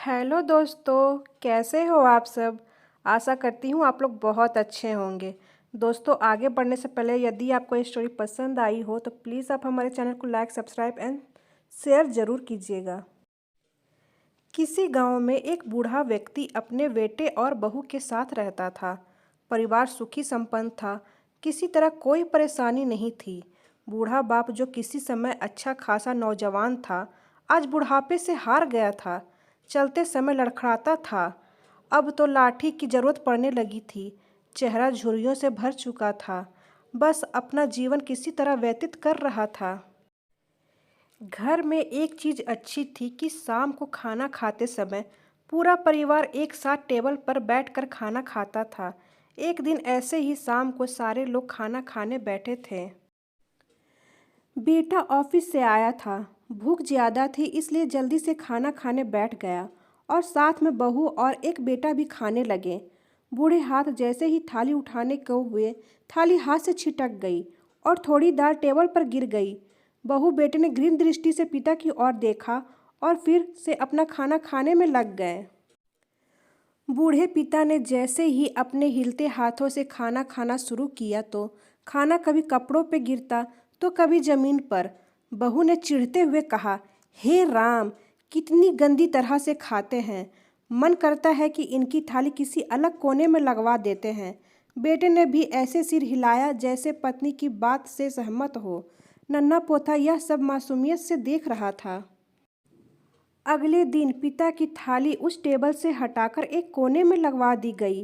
Hello दोस्तों, कैसे हो आप सब। आशा करती हूँ आप लोग बहुत अच्छे होंगे। दोस्तों, आगे बढ़ने से पहले यदि आपको ये स्टोरी पसंद आई हो तो प्लीज़ आप हमारे चैनल को लाइक, सब्सक्राइब एंड शेयर ज़रूर कीजिएगा। किसी गांव में एक बूढ़ा व्यक्ति अपने बेटे और बहू के साथ रहता था। परिवार सुखी संपन्न था, किसी तरह कोई परेशानी नहीं थी। बूढ़ा बाप, जो किसी समय अच्छा खासा नौजवान था, आज बुढ़ापे से हार गया था। चलते समय लड़खड़ाता था, अब तो लाठी की जरूरत पड़ने लगी थी। चेहरा झुर्रियों से भर चुका था, बस अपना जीवन किसी तरह व्यतीत कर रहा था। घर में एक चीज़ अच्छी थी कि शाम को खाना खाते समय पूरा परिवार एक साथ टेबल पर बैठकर खाना खाता था। एक दिन ऐसे ही शाम को सारे लोग खाना खाने बैठे थे। बेटा ऑफिस से आया था, भूख ज़्यादा थी इसलिए जल्दी से खाना खाने बैठ गया और साथ में बहू और एक बेटा भी खाने लगे। बूढ़े हाथ जैसे ही थाली उठाने को हुए, थाली हाथ से छिटक गई और थोड़ी दाल टेबल पर गिर गई। बहू बेटे ने गृह दृष्टि से पिता की ओर देखा और फिर से अपना खाना खाने में लग गए। बूढ़े पिता ने जैसे ही अपने हिलते हाथों से खाना खाना शुरू किया तो खाना कभी कपड़ों पे गिरता तो कभी जमीन पर। बहू ने चिढ़ते हुए कहा, हे राम, कितनी गंदी तरह से खाते हैं। मन करता है कि इनकी थाली किसी अलग कोने में लगवा देते हैं। बेटे ने भी ऐसे सिर हिलाया जैसे पत्नी की बात से सहमत हो। नन्हा पोता यह सब मासूमियत से देख रहा था। अगले दिन पिता की थाली उस टेबल से हटाकर एक कोने में लगवा दी गई।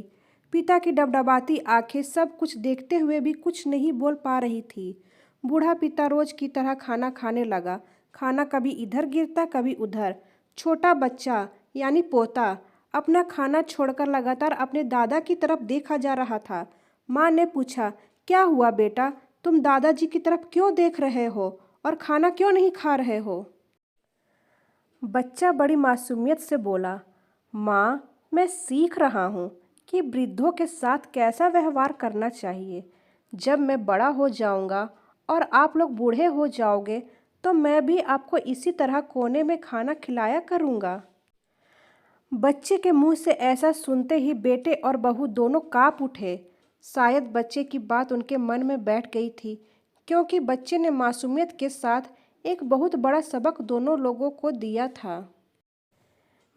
पिता की डबडबाती आंखें सब कुछ देखते हुए भी कुछ नहीं बोल पा रही थी। बूढ़ा पिता रोज की तरह खाना खाने लगा। खाना कभी इधर गिरता कभी उधर। छोटा बच्चा यानी पोता अपना खाना छोड़कर लगातार अपने दादा की तरफ देखा जा रहा था। माँ ने पूछा, क्या हुआ बेटा, तुम दादाजी की तरफ क्यों देख रहे हो और खाना क्यों नहीं खा रहे हो। बच्चा बड़ी मासूमियत से बोला, माँ, मैं सीख रहा हूँ कि वृद्धों के साथ कैसा व्यवहार करना चाहिए। जब मैं बड़ा हो जाऊँगा और आप लोग बूढ़े हो जाओगे तो मैं भी आपको इसी तरह कोने में खाना खिलाया करूँगा। बच्चे के मुंह से ऐसा सुनते ही बेटे और बहू दोनों काँप उठे। शायद बच्चे की बात उनके मन में बैठ गई थी, क्योंकि बच्चे ने मासूमियत के साथ एक बहुत बड़ा सबक दोनों लोगों को दिया था।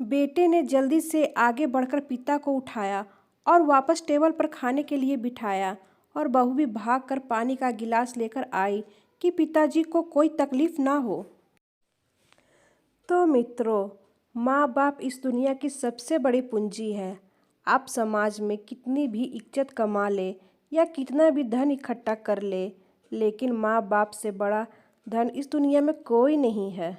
बेटे ने जल्दी से आगे बढ़कर पिता को उठाया और वापस टेबल पर खाने के लिए बिठाया और बहू भी भागकर पानी का गिलास लेकर आई कि पिताजी को कोई तकलीफ ना हो। तो मित्रों, माँ बाप इस दुनिया की सबसे बड़ी पूंजी है। आप समाज में कितनी भी इज्जत कमा ले या कितना भी धन इकट्ठा कर ले, लेकिन माँ बाप से बड़ा धन इस दुनिया में कोई नहीं है।